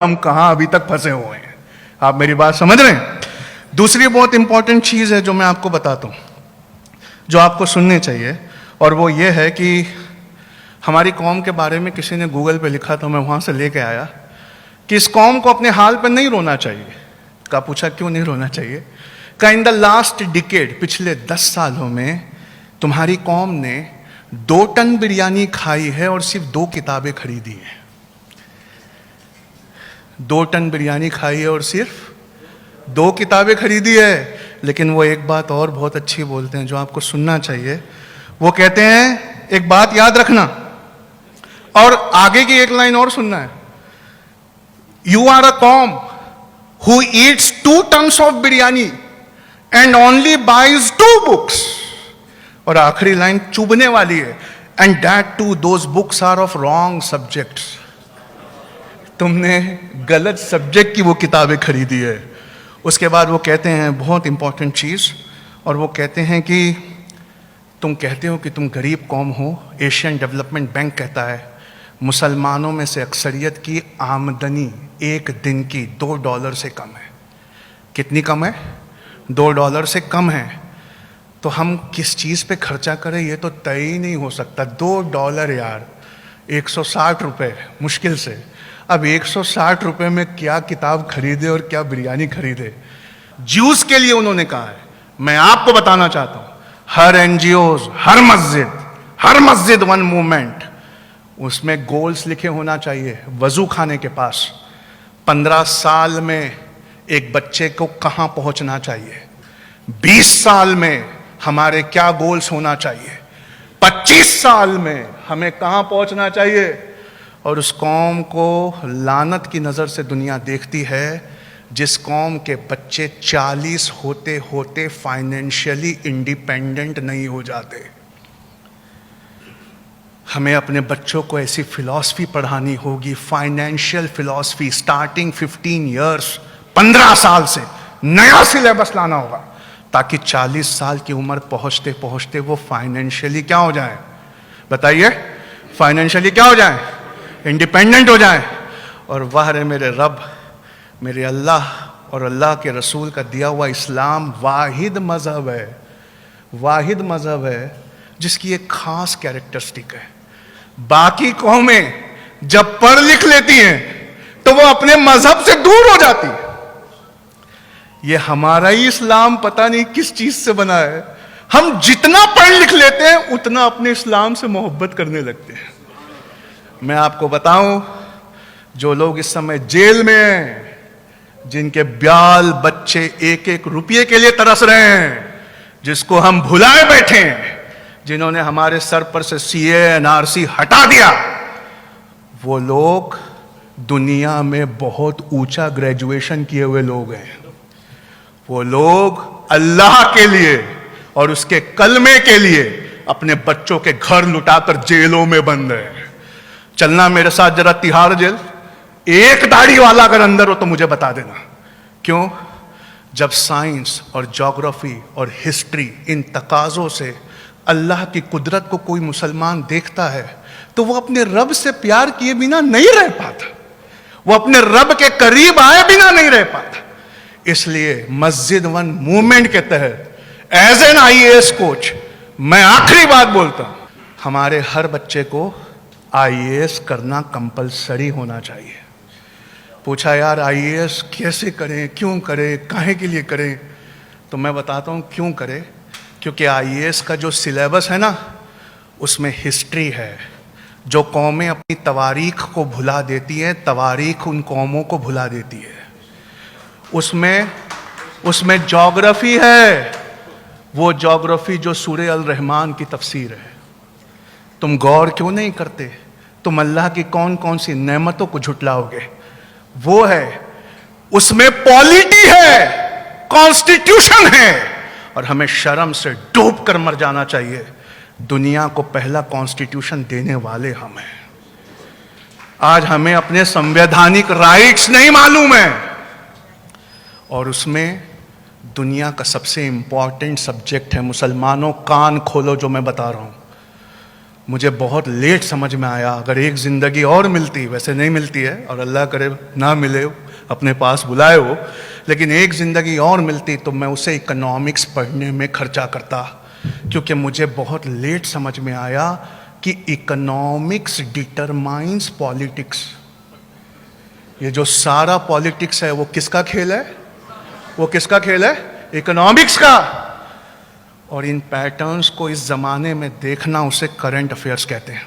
हम कहां अभी तक फंसे हुए हैं। आप मेरी बात समझ रहे हैं? दूसरी बहुत इंपॉर्टेंट चीज है जो मैं आपको बताता हूं, जो आपको सुननी चाहिए, और वो ये है कि हमारी कौम के बारे में किसी ने गूगल पे लिखा था, मैं वहां से लेके आया कि इस कौम को अपने हाल पर नहीं रोना चाहिए। का पूछा क्यों नहीं रोना चाहिए? का इन द लास्ट डिकेड, पिछले 10 सालों में तुम्हारी कौम ने 2 टन बिरयानी खाई है और सिर्फ 2 किताबें खरीदी हैं। 2 टन बिरयानी खाई है और सिर्फ 2 किताबें खरीदी है। लेकिन वो एक बात और बहुत अच्छी बोलते हैं जो आपको सुनना चाहिए। वो कहते हैं, एक बात याद रखना, और आगे की एक लाइन और सुनना है, you are a cow who eats 2 tons of biryani and only buys 2 books. और आखिरी लाइन चुभने वाली है, and that too those books are of wrong subjects. तुमने गलत सब्जेक्ट की वो किताबें खरीदी है। उसके बाद वो कहते हैं बहुत इंपॉर्टेंट चीज, और वो कहते हैं कि तुम कहते हो कि तुम गरीब कौम हो। एशियन डेवलपमेंट बैंक कहता है मुसलमानों में से अक्सरियत की आमदनी एक दिन की $2 से कम है। कितनी कम है? $2 से कम है। तो हम किस चीज पे खर्चा करें ये तो तय ही नहीं हो सकता। $2 यार, 160 रुपए मुश्किल से। अब 160 रुपए में क्या किताब खरीदे और क्या बिरयानी खरीदे? ज्यूस के लिए उन्होंने कहा है। मैं आपको बताना चाहता हूं, हर एनजीओ, हर मस्जिद 1 मूवमेंट, उसमें गोल्स लिखे होना चाहिए। वजू खाने के पास 15 साल में एक बच्चे को कहां पहुंचना चाहिए, 20 साल में हमारे क्या गोल्स होना चाहिए, 25 साल में हमें कहां पहुंचना चाहिए। और उस कौम को लानत की नज़र से दुनिया देखती है जिस कौम के बच्चे 40 होते होते फाइनेंशियली इंडिपेंडेंट नहीं हो जाते। हमें अपने बच्चों को ऐसी फिलॉसफी पढ़ानी होगी, फाइनेंशियल फिलॉसफी, स्टार्टिंग 15 ईयर्स, 15 साल से नया सिलेबस लाना होगा, ताकि 40 साल की उम्र पहुंचते पहुंचते वो फाइनेंशियली क्या हो जाए? बताइए, फाइनेंशियली क्या हो जाए? इंडिपेंडेंट हो जाए। और वाह रे मेरे रब, मेरे अल्लाह और अल्लाह के रसूल का दिया हुआ इस्लाम वाहिद मजहब है, वाहिद मजहब है जिसकी एक खास कैरेक्टरिस्टिक है। बाकी कौमें जब पढ़ लिख लेती हैं तो वो अपने मजहब से दूर हो जाती है। ये हमारा ही इस्लाम पता नहीं किस चीज से बना है। हम जितना पढ़ लिख लेते हैं उतना अपने इस्लाम से मोहब्बत करने लगते हैं। मैं आपको बताऊं, जो लोग इस समय जेल में हैं, जिनके ब्याल बच्चे 1-1 रुपये के लिए तरस रहे हैं, जिसको हम भुलाए बैठे हैं, जिन्होंने हमारे सर पर से सीए एनआरसी हटा दिया, वो लोग दुनिया में बहुत ऊंचा ग्रेजुएशन किए हुए लोग हैं। वो लोग अल्लाह के लिए और उसके कलमे के लिए अपने बच्चों के घर लुटाकर जेलों में बंद हैं। चलना मेरे साथ जरा तिहाड़ जेल। एक दाढ़ी वाला अगर अंदर हो तो मुझे बता देना। क्यों? जब साइंस और ज्योग्राफी और हिस्ट्री, इन तकाजों से अल्लाह की कुदरत को कोई मुसलमान देखता है तो वो अपने रब से प्यार किए बिना नहीं रह पाता, वो अपने रब के करीब आए बिना नहीं रह पाता। इसलिए मस्जिद 1 मूवमेंट के तहत एज एन आईएएस कोच मैं आखिरी बात बोलता हूं, हमारे हर बच्चे को आईएएस करना कंपलसरी होना चाहिए। पूछा यार आईएएस कैसे करें, क्यों करें, काहे के लिए करें? तो मैं बताता हूं क्यों करें। क्योंकि आईएएस का जो सिलेबस है ना, उसमें हिस्ट्री है। जो कौमें अपनी तवारीख को भुला देती हैं, तवारीख उन कौमों को भुला देती है। उसमें ज्योग्राफी है, वो ज्योग्राफी जो सूरह अल रहमान की तफसीर है। तुम गौर क्यों नहीं करते? तुम अल्लाह की कौन कौन सी नेमतों को झुटलाओगे? वो है, उसमें पॉलिटी है, कॉन्स्टिट्यूशन है, और हमें शर्म से डूब कर मर जाना चाहिए। दुनिया को पहला कॉन्स्टिट्यूशन देने वाले हम हैं। आज हमें अपने संवैधानिक राइट्स नहीं मालूम है, और उसमें दुनिया का सबसे इंपॉर्टेंट सब्जेक्ट है, मुसलमानों कान खोलो जो मैं बता रहा हूं, मुझे बहुत लेट समझ में आया, अगर एक ज़िंदगी और मिलती, वैसे नहीं मिलती है और अल्लाह करे ना मिले, अपने पास बुलाए हो, लेकिन एक ज़िंदगी और मिलती तो मैं उसे इकोनॉमिक्स पढ़ने में खर्चा करता, क्योंकि मुझे बहुत लेट समझ में आया कि इकोनॉमिक्स डिटरमाइंस पॉलिटिक्स। ये जो सारा पॉलिटिक्स है वो किसका खेल है? वो किसका खेल है? इकोनॉमिक्स का। और इन पैटर्न्स को इस जमाने में देखना, उसे करंट अफेयर्स कहते हैं।